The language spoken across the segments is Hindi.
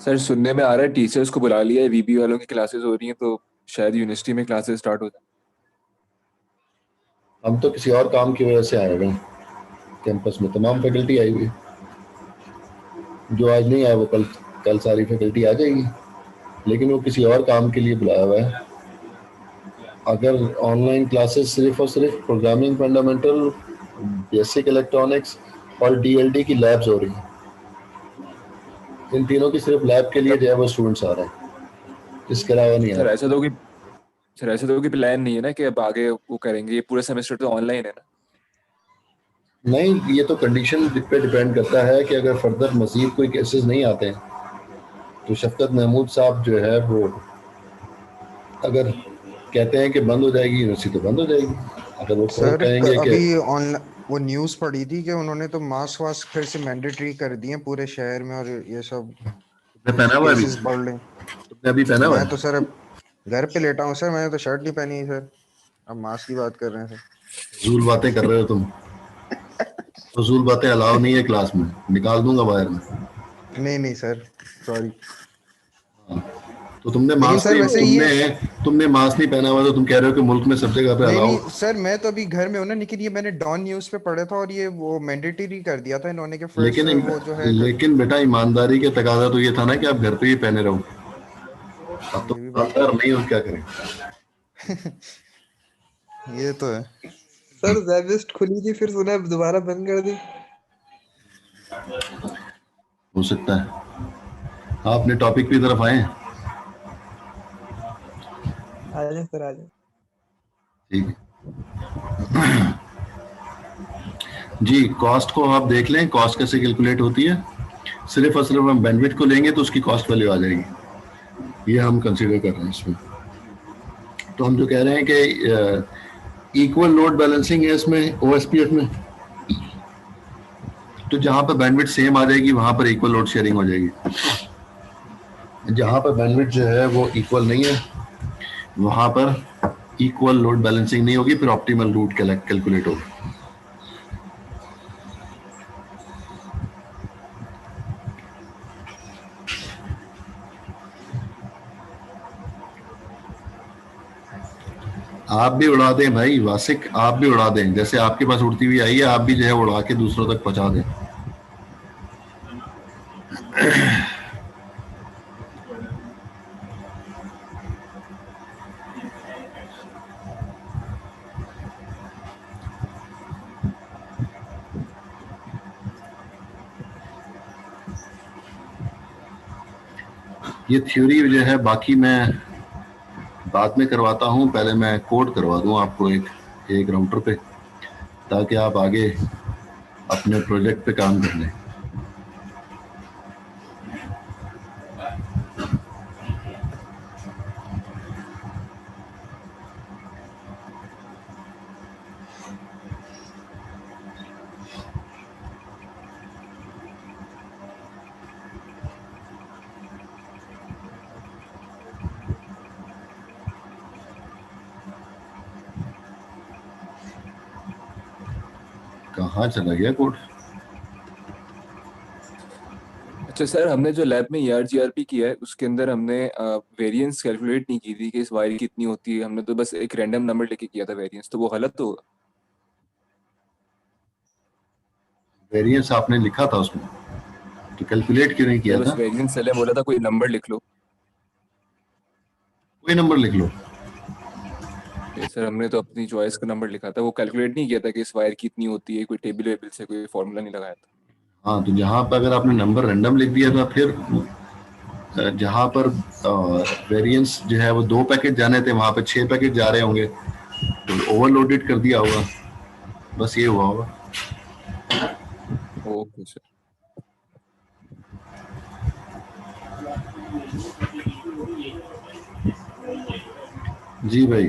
सर सुनने में आ रहा है टीचर्स को बुला लिया है, वीबी वालों की क्लासेस हो रही हैं, तो शायद यूनिवर्सिटी में क्लासेस स्टार्ट हो जाए। हम तो किसी और काम की वजह से आए हुए हैं। कैंपस में तमाम फैकल्टी आई हुई है। जो आज नहीं आया वो कल कल सारी फैकल्टी आ जाएगी, लेकिन वो किसी और काम के लिए बुलाया हुआ है। अगर ऑनलाइन क्लासेस सिर्फ और सिर्फ प्रोग्रामिंग फंडामेंटल, बेसिक इलेक्ट्रॉनिक्स और डीएलडी की लैब्स हो रही हैं। इन तीनों की सिर्फ लैब के लिए जो है वो स्टूडेंट्स आ रहे हैं, इसके अलावा नहीं आ सर रहे। ऐसा तो कि सर ऐसा तो कि प्लान नहीं है ना कि अब आगे वो करेंगे, ये पूरा सेमेस्टर तो ऑनलाइन है ना। नहीं, ये तो कंडीशन पे डिपेंड करता है कि अगर फर्दर मजीद कोई केसेस नहीं आते हैं तो शफकत महमूद साहब जो है वो अगर कहते हैं कि बंद हो जाएगी यूनिवर्सिटी तो बंद हो जाएगी। अगर वो खुद सर कहेंगे कि अभी ऑनलाइन वो न्यूज़ पढ़ी थी कि उन्होंने तो मास्क वास्क फिर से मैंडेटरी कर दिए पूरे शहर में, और ये सब तुमने पहना हुआ है अभी, केसेस बढ़ रहे हैं। तुमने अभी पहना हुआ मैं तो है। सर अब घर पे लेटा हूँ सर, मैंने तो शर्ट नहीं पहनी है सर। अब मास्क की बात कर रहे हैं फजूल बातें कर रहे हो तुम। फजूल बातें अलाउ नहीं है क्लास में, निकाल दूंगा बाहर में। सर। नहीं नहीं सर, सॉरी। तो तुमने लेकिन मास्क सर नहीं वैसे ये तुमने मास्क नहीं पहना हुआ तो तुम कह रहे हो कि मुल्क में सब जगह पे नहीं अलाउ। नहीं सर, मैं तो अभी घर में हूँ ना, लेकिन ये मैंने डॉन न्यूज़ पे पढ़ा था और ये वो मैंडेटरी कर दिया था इन्होंने कि फिर लेकिन से वो जो है लेकिन बेटा ईमानदारी के तकाजा तो ये था ना कि आप घर पे ही पहने रहो। अब तो ये भी बात ईमानदार नहीं हो, क्या करें। ये तो है। सर वेबलिस्ट खुली थी, फिर सुना दोबारा बंद कर दी। हो सकता है। आप अपने टॉपिक की तरफ आए। आ जाए सर, आ जाए। ठीक है जी, कॉस्ट को आप देख लें, कॉस्ट कैसे कैलकुलेट होती है। सिर्फ और सिर्फ हम बैंडविड्थ को लेंगे तो उसकी कॉस्ट वैल्यू आ जाएगी। ये हम कंसीडर कर रहे हैं इसमें। तो हम जो कह रहे हैं कि इक्वल लोड बैलेंसिंग है इसमें ओएसपीएफ में, तो जहां पर बैंडविड्थ सेम आ जाएगी वहां पर इक्वल लोड शेयरिंग हो जाएगी। जहां पर बैंडविड्थ जो है वो इक्वल नहीं है वहां पर इक्वल लोड बैलेंसिंग नहीं होगी, फिर ऑप्टिमल रूट कैलकुलेट होगा। आप भी उड़ा दें भाई वासिक, आप भी उड़ा दें, जैसे आपके पास उड़ती हुई आई है आप भी जो है उड़ा के दूसरों तक पहुंचा दें। ये थ्योरी जो है बाकी मैं बाद में करवाता हूँ, पहले मैं कोड करवा दूँ आपको एक राउटर पे, ताकि आप आगे अपने प्रोजेक्ट पे काम कर लें। कहाँ चला गया कोड। अच्छा सर, हमने जो लैब में ERGRP किया है उसके अंदर हमने वेरिएंस कैलकुलेट नहीं की थी कि इस वायर कितनी होती है। हमने तो बस एक रैंडम नंबर लेके किया था वेरिएंस, तो वो गलत होगा? वेरिएंस आपने लिखा था उसमें, तो कैलकुलेट क्यों नहीं किया सर बस था। वेरिएंस चले बोला था कोई नंबर लिख लो। कोई नंबर लिख लो। सर हमने तो अपनी चॉइस का नंबर लिखा था, वो कैलकुलेट नहीं किया था कि इस वायर कितनी होती है, कोई टेबल वेबल से कोई फॉर्मूला नहीं लगाया था। हाँ, तो जहाँ पर अगर आपने नंबर रैंडम लिख दिया था, फिर जहाँ पर वेरिएंस जो है वो 2 पैकेट जाने थे वहां पर 6 पैकेट जा रहे होंगे, तो ओवरलोडेड कर दिया होगा, बस ये हुआ होगा। Okay sir. जी भाई,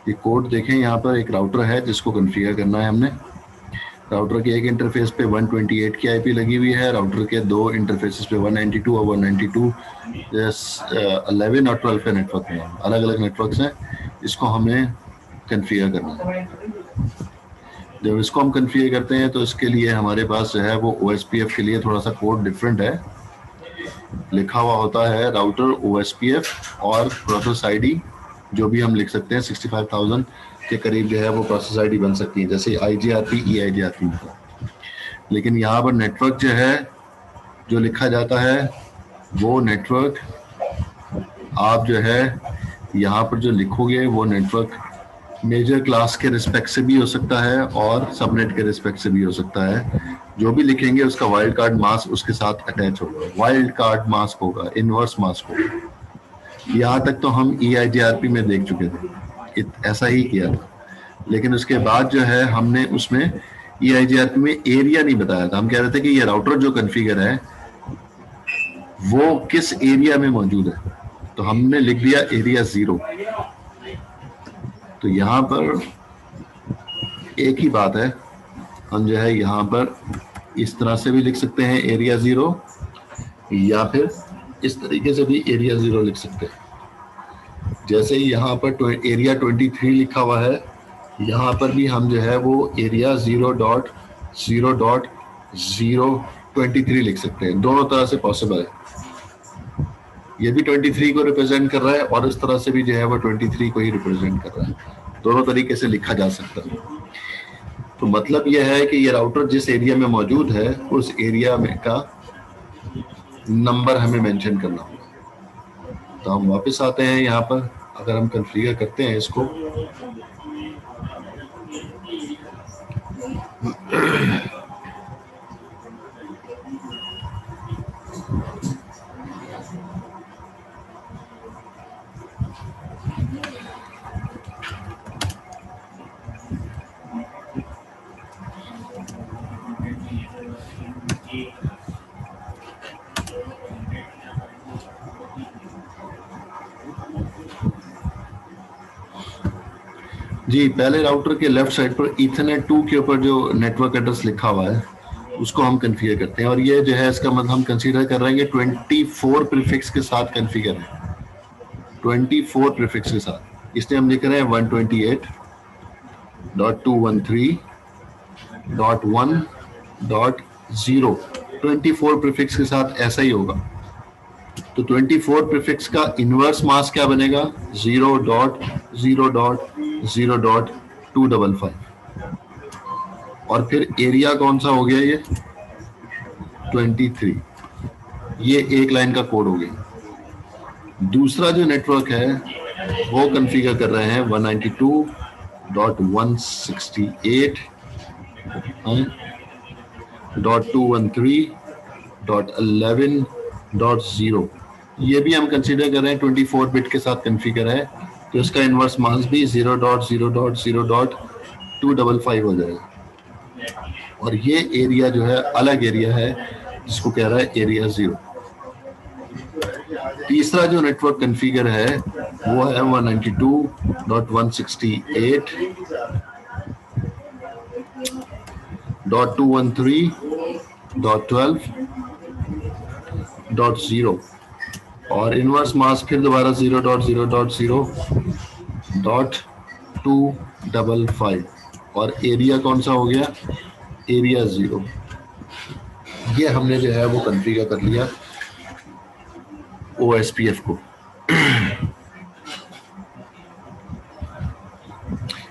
ये कोड देखें, यहाँ पर एक राउटर है जिसको कॉन्फ़िगर करना है हमने। राउटर के एक इंटरफेस पे 128 की आईपी लगी हुई है, राउटर के दो इंटरफेसेस पे 192 और 192 11 और 12 पे नेटवर्क है, अलग अलग नेटवर्क्स हैं। इसको हमें कॉन्फ़िगर करना है। जब इसको हम कॉन्फ़िगर करते हैं तो इसके लिए हमारे पास जो है वो OSPF के लिए थोड़ा सा कोड डिफरेंट है। लिखा हुआ होता है राउटर OSPF और प्रोसेस आईडी, जो भी हम लिख सकते हैं 65,000 के करीब जो है वो प्रोसेस आईडी बन सकती है, जैसे IGRP EIGRP। लेकिन यहाँ पर नेटवर्क जो है जो लिखा जाता है वो नेटवर्क आप जो है यहाँ पर जो लिखोगे वो नेटवर्क मेजर क्लास के रिस्पेक्ट से भी हो सकता है और सबनेट के रिस्पेक्ट से भी हो सकता है। जो भी लिखेंगे उसका वाइल्ड कार्ड मास्क उसके साथ अटैच होगा, वाइल्ड कार्ड मास्क होगा, इनवर्स मास्क होगा। यहाँ तक तो हम EIGRP में देख चुके थे, ऐसा ही किया था। लेकिन उसके बाद जो है हमने उसमें EIGRP में एरिया नहीं बताया था। हम कह रहे थे कि ये राउटर जो कॉन्फ़िगर है वो किस एरिया में मौजूद है, तो हमने लिख दिया एरिया 0। तो यहाँ पर एक ही बात है, हम जो है यहाँ पर इस तरह से भी लिख सकते हैं एरिया 0, या फिर इस तरीके से भी एरिया 0 लिख सकते हैं। जैसे ही यहाँ पर एरिया 23 लिखा हुआ है, यहाँ पर भी हम जो है वो एरिया 0.0.023 लिख सकते हैं। दोनों तरह से पॉसिबल है। ये भी 23 को रिप्रेजेंट कर रहा है और इस तरह से भी जो है वो 23 को ही रिप्रेजेंट कर रहा है। दोनों तरीके से लिखा जा सकता है। तो मतलब यह है कि ये राउटर जिस एरिया में मौजूद है उस एरिया में का नंबर हमें मेंशन करना होगा। तो हम वापस आते हैं यहाँ पर, अगर हम कॉन्फ़िगर करते हैं इसको, जी पहले राउटर के लेफ्ट साइड पर ईथरनेट 2 के ऊपर जो नेटवर्क एड्रेस लिखा हुआ है उसको हम कॉन्फ़िगर करते हैं। और ये जो है इसका मतलब हम कंसीडर कर रहे हैं 24 प्रीफिक्स के साथ कॉन्फ़िगर है, 24 प्रीफिक्स के साथ। इसलिए हम लिख रहे हैं 128.213.1.0, 24 प्रीफिक्स के साथ ऐसा ही होगा। तो 24 प्रीफिक्स का इनवर्स मास्क क्या बनेगा? 0.0.0.255। और फिर एरिया कौन सा हो गया? ये 23। ये एक लाइन का कोड हो गया। दूसरा जो नेटवर्क है वो कॉन्फ़िगर कर रहे हैं 192.168.213.11.0। ये भी हम कंसीडर कर रहे हैं 24 बिट के साथ कॉन्फ़िगर है, तो इसका इनवर्स मास्क भी 0.0.0.255 हो जाएगा। और ये एरिया जो है अलग एरिया है जिसको कह रहा है एरिया 0। तीसरा जो नेटवर्क कॉन्फ़िगर है वो है 192.168.213.12.0 और इनवर्स मास्क फिर दोबारा 0.0.0.255 और एरिया कौन सा हो गया? एरिया 0। ये हमने जो है वो कॉन्फ़िगर कर लिया OSPF को।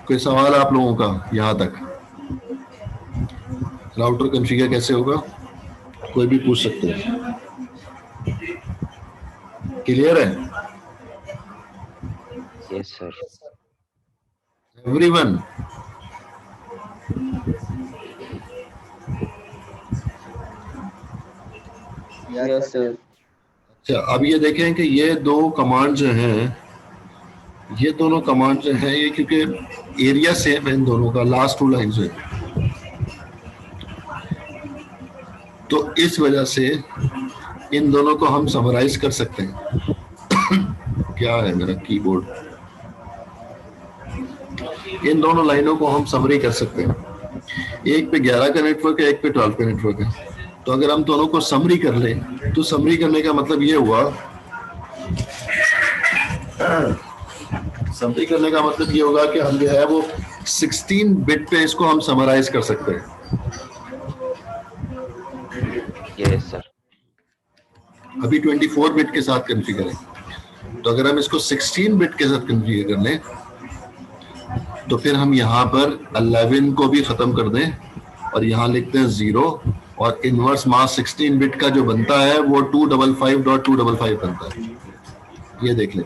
कोई सवाल आप लोगों का यहाँ तक? राउटर कॉन्फ़िगर कैसे होगा कोई भी पूछ सकते हैं। क्लियर है? Yes sir. Everyone? Yes sir. अच्छा, अब ये देखें कि ये दो कमांड जो हैं, ये दोनों कमांड जो हैं, ये क्योंकि एरिया सेम है इन दोनों का, लास्ट 2 लाइन है, तो इस वजह से इन दोनों को हम समराइज कर सकते हैं। क्या है मेरा कीबोर्ड, इन दोनों लाइनों को हम समरी कर सकते हैं। एक पे 11 का नेटवर्क है, एक पे 12 का नेटवर्क है। तो अगर हम दोनों को समरी कर लें तो समरी करने का मतलब ये हुआ, समरी करने का मतलब ये होगा कि हम जो है वो 16 बिट पे इसको हम समराइज कर सकते हैं। Yes sir. अभी 24 बिट के साथ कन्फिगर है। तो अगर हम इसको 16 बिट के साथ कन्फिगर कर लें तो फिर हम यहाँ पर 11 को भी खत्म कर दें और यहाँ लिखते हैं 0 और इनवर्स मास 16 बिट का जो बनता है वो 255.255 बनता है। ये देख लें,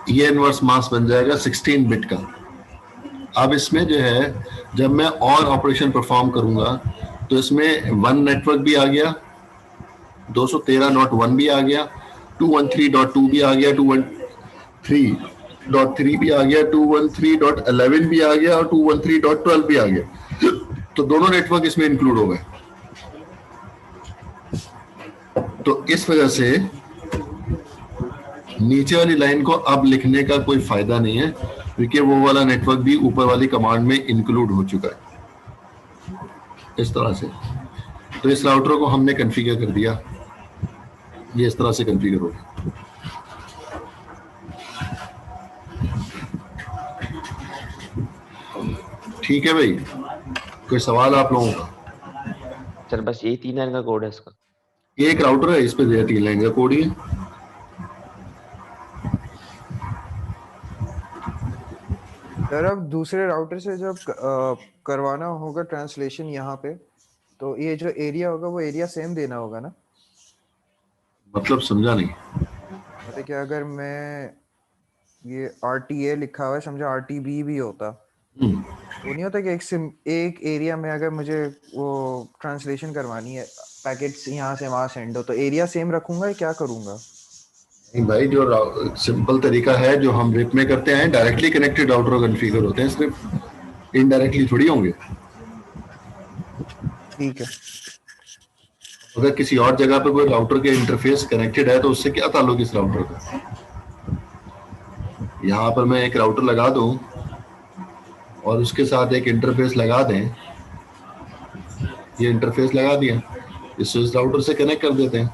ये इनवर्स मास बन जाएगा 16 बिट का। अब इसमें जो है जब मैं और ऑपरेशन परफॉर्म करूंगा तो इसमें 1 नेटवर्क भी आ गया, 213.1 भी आ गया, 213.2 भी आ गया, 213.3 भी आ गया, 213.11 भी आ गया और 213.12 भी आ गया। तो दोनों नेटवर्क इसमें इंक्लूड हो गए। तो इस वजह से नीचे वाली लाइन को अब लिखने का कोई फायदा नहीं है क्योंकि वो वाला नेटवर्क भी ऊपर वाली कमांड में इंक्लूड हो चुका है। इस तरह से तो इस राउटर को हमने कॉन्फ़िगर कर दिया, ये इस तरह से कॉन्फ़िगर हो गया। ठीक है भाई, कोई सवाल आप लोगों का? सर बस ये 3 लाइन का कोड है इसका। एक राउटर है, इस पे 3 लाइन का कोड ही है। सर अब दूसरे राउटर से जब करवाना होगा ट्रांसलेशन यहाँ पे, तो ये जो एरिया होगा वो एरिया सेम देना होगा ना? मतलब समझा नहीं। मतलब कि अगर मैं ये RTA लिखा हुआ है, समझा RTB भी होता, तो नहीं होता कि एक एरिया में अगर मुझे वो ट्रांसलेशन करवानी है, पैकेट्स यहाँ से वहां सेंड हो, तो एरिया सेम रखूंगा या क्या करूंगा? नहीं भाई, जो सिंपल तरीका है जो हम रिप में करते हैं, डायरेक्टली कनेक्टेड राउटर कॉन्फ़िगर होते हैं, सिर्फ इनडायरेक्टली थोड़ी होंगे। ठीक है। अगर किसी और जगह पे कोई राउटर के इंटरफेस कनेक्टेड है तो उससे क्या ताल्लुक इस राउटर का? यहाँ पर मैं एक राउटर लगा दूं और उसके साथ एक इंटरफेस लगा दें, ये इंटरफेस लगा दिया, इससे इस राउटर से कनेक्ट कर देते हैं।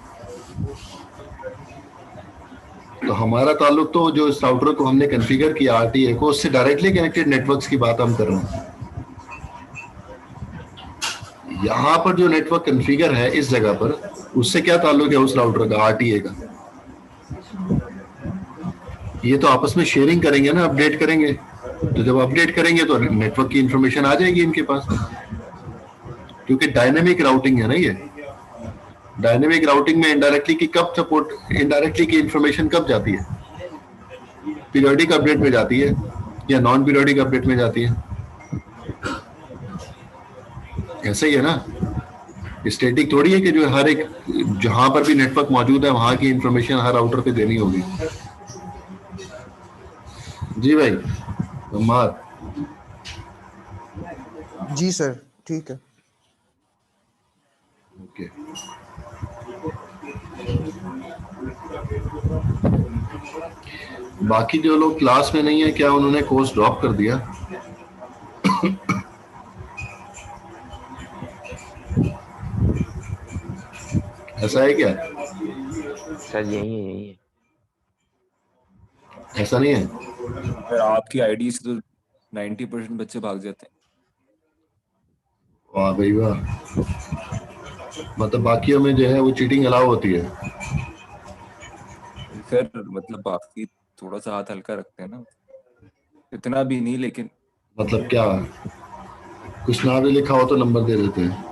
तो हमारा ताल्लुक तो जो इस राउटर को हमने कॉन्फ़िगर किया RTA को, उससे डायरेक्टली कनेक्टेड नेटवर्क्स की बात हम कर रहे हैं। यहाँ पर जो नेटवर्क कॉन्फ़िगर है इस जगह पर, उससे क्या ताल्लुक है उस राउटर का, RTA का? ये तो आपस में शेयरिंग करेंगे ना, अपडेट करेंगे। तो जब अपडेट करेंगे तो नेटवर्क की इंफॉर्मेशन आ जाएगी इनके पास, क्योंकि डायनेमिक राउटिंग है ना ये। डायनेमिक राउटिंग में इनडायरेक्टली की कब सपोर्ट, इनडायरेक्टली की इंफॉर्मेशन कब जाती है? पीरियोडिक अपडेट में जाती है या नॉन पीरियोडिक अपडेट में जाती है? ऐसा ही है ना, स्टैटिक थोड़ी है कि जो हर एक जहां पर भी नेटवर्क मौजूद है वहां की इंफॉर्मेशन हर राउटर पे देनी होगी। जी भाई अम्मार। जी सर, ठीक है। ओके, बाकी जो लोग क्लास में नहीं है, क्या उन्होंने कोर्स ड्रॉप कर दिया? ऐसा है क्या? सर यही है। ऐसा नहीं है? और आपकी आईडी से तो 90% बच्चे भाग जाते हैं। वाह भाई वाह, मतलब बाकियों में जो है वो चीटिंग अलाउ होती है? सर मतलब बाकी थोड़ा सा हाथ हल्का रखते हैं ना, इतना भी नहीं लेकिन। मतलब क्या, कुछ ना भी लिखा हो तो नंबर दे देते हैं?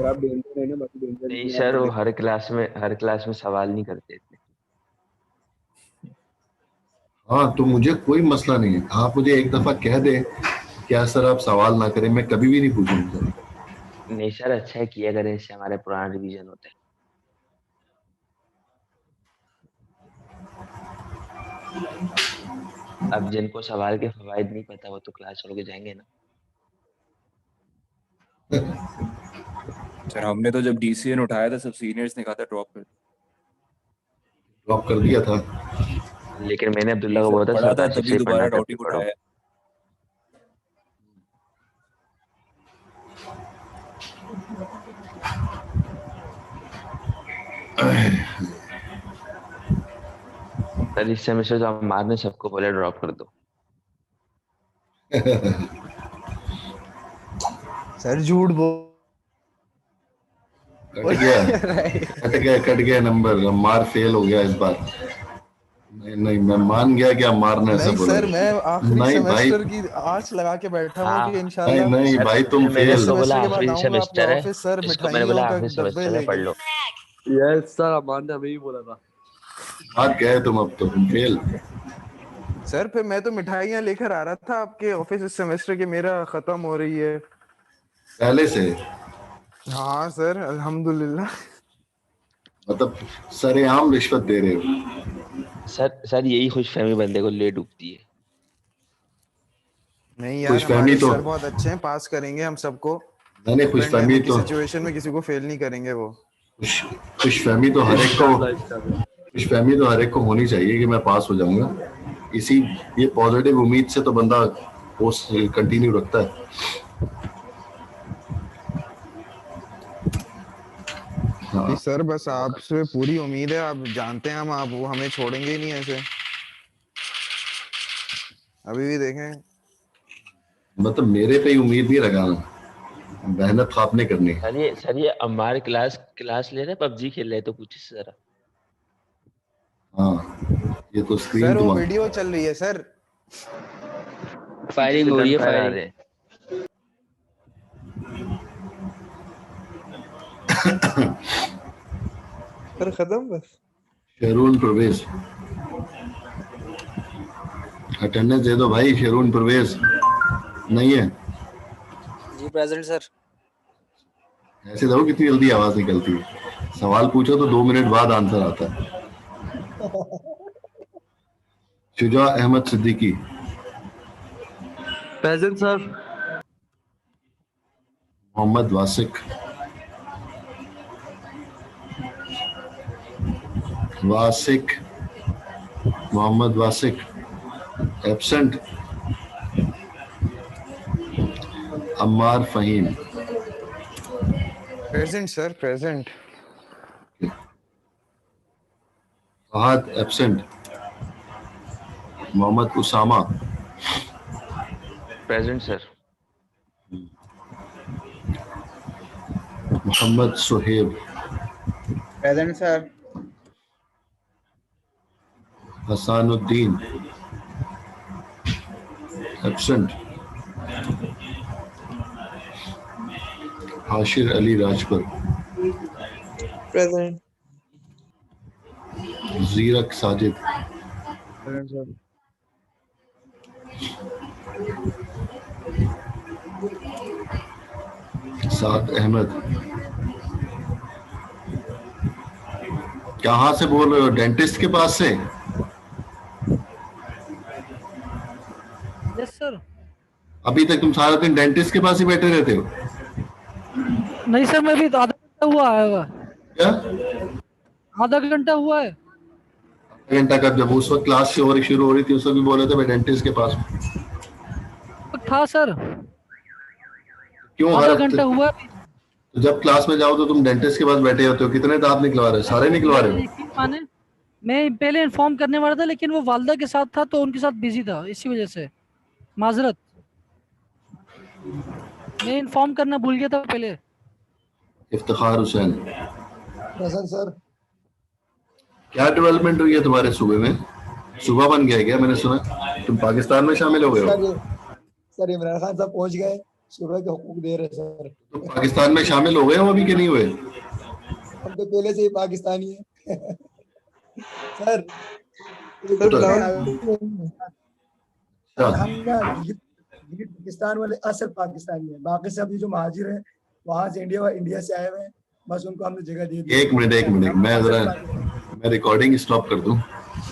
आप डेंजर है ना, बाकी डेंजर नहीं सर, वो हर क्लास में सवाल नहीं करते थे। हाँ, तो मुझे कोई मसला नहीं है, आप मुझे एक दफा कह दे क्या सर आप सवाल ना करें, मैं कभी भी नहीं पूछूंगा। नहीं सर, अच्छा है, किया करें, इससे हमारे पुराना रिवीजन होता है। अब जिनको सवाल के फवायद नहीं पता वो तो क्लास छोड़ के जाएंगे ना। सर हमने तो जब डीसीएन उठाया था सब सीनियर्स ने कहा था ड्रॉप कर। ड्रॉप कर दिया था। लेकिन मैंने अब्दुल्ला नहीं को सर बोला था पढ़ा सर था आसिफ से तभी ही पढ़ना दोबारा तब भी टॉपिक पढ़ो। उठाया। सर इस सेमेस्टर तो अम्मार ने सबको बोला ड्रॉप कर दो। सर झूठ बोल कट गया नंबर। अम्मार फेल हो गया इस बार। नहीं मैं मान गया कि अम्मार ने ऐसा नहीं बोला। सर, मैं आखिरी नहीं भाई, सेमेस्टर की आस लगा के बैठा हूँ कि हाँ नहीं इंशाल्लाह नहीं सर, भाई तुम सर मैंने इस फेल। इसको बोला सेमेस्टर के बाद आखिरी आऊंगा आपके सेमेस्टर है, ऑफिस सर, इसको मैंने बोला मिठाइयों का आखिरी डब्बे सेमेस्टर है पढ़ लेके। लो। यस सर, अमान ने हमें भी बोला था। भाग गए तुम, अब तो तुम फेल। सर फिर मैं तो मिठाइयाँ लेकर आ रहा था आपके ऑफिस इस सेमेस्टर की, मेरा खत्म हो रही है। पहले से हाँ सर अल्हम्दुलिल्लाह। मतलब सरेआम रिश्वत दे रहे हो। सर यही खुशफहमी बंदे को ले डूबती है। नहीं यार, खुशफहमी हमारे तो सर बहुत अच्छे हैं, पास करेंगे हम सबको। मैंने खुशफहमी पेंडेमिक की तो सिचुएशन में किसी को फेल नहीं करेंगे वो। खुशफहमी तो हर एक को इंशाल्लाह। खुशफहमी तो हर एक को होनी चाहिए कि मैं पास हो जाऊंगा। इसी ये पॉजिटिव उम्मीद से तो बंदा पोस्ट कंटिन्यू रखता है। हाँ नहीं सर, बस आपसे पूरी उम्मीद है, आप जानते हैं हम, आप वो हमें छोड़ेंगे ही नहीं ऐसे। अभी भी देखें। मतलब मेरे पे ही उम्मीद नहीं लगाना, मेहनत तो आपने करनी है। सर ये अम्मार क्लास ले रहे पबजी खेल रहे तो पूछिए से जरा। हाँ ये तो स्क्रीन सर वो तुम्हारी। वीडियो चल रही है सर। फायरिंग हो रही है, फायरिंग। सर खत्म बस। शेरून परवेज अटेंडेंस दे दो भाई। शेरून परवेज नहीं है? जी प्रेजेंट सर। ऐसे देखो कितनी जल्दी आवाज निकलती है। सवाल पूछो तो 2 मिनट बाद आंसर आता है। Shuja Ahmad Siddiqui present sir. Mohammad Wasiq Mohammad Wasiq absent. Ammar Faheem present sir, present. Fahad absent. Mohammad Usama present sir. Mohammad Suhaib present sir. Hasanuddin absent. Hashir Ali Rajpur present. Zeerak Sajid present sir. Saad Ahmad. कहाँ से बोल रहे हो? डेंटिस्ट के पास से? Yes sir. अभी तक तुम सारा दिन डेंटिस्ट के पास ही बैठे रहते हो नहीं सर, मैं भी आधा घंटा हुआ आया हुआ। क्या? आधा घंटा हुआ है। घंटा कब? जब उस वक्त क्लास शुरू हो रही थी उस वक्त भी बोले थे मैं डेंटिस्ट के पास हूं। था सर, क्यों? आधा घंटा हुआ है। तो जब क्लास में जाओ तो तुम डेंटिस्ट के पास बैठे होते हो। कितने दांत निकलवा रहे हो? सारे निकलवा रहे हो? यकीन माने, मैं पहले इन्फॉर्म करने वाला था लेकिन वो वालदा के साथ था तो उनके साथ बिजी था, इसी वजह से माजरत। मैं इन्फॉर्म करना भूल गया था पहले। Iftikhar Hussain present sir. क्या डेवलपमेंट हुई है तुम्हारे सूबे में? सूबा बन गया है क्या? मैंने सुना तुम पाकिस्तान में शामिल हो गए हो। सर इमरान खान साहब पहुंच गए, सूबे के हुकूक दे रहे सर। तुम पाकिस्तान में शामिल हो गए हो अभी कि नहीं हुए? हम तो पहले से ही पाकिस्तानी हैं। सर सर तो- हम ना गिलगित पाकिस्तान वाले असल पाकिस्तानी हैं, बाकी सब ये जो महाजिर हैं वहां से इंडिया से आए हुए हैं, बस उनको हमने जगह दे दी। एक मिनट मैं रिकॉर्डिंग स्टॉप कर दूं।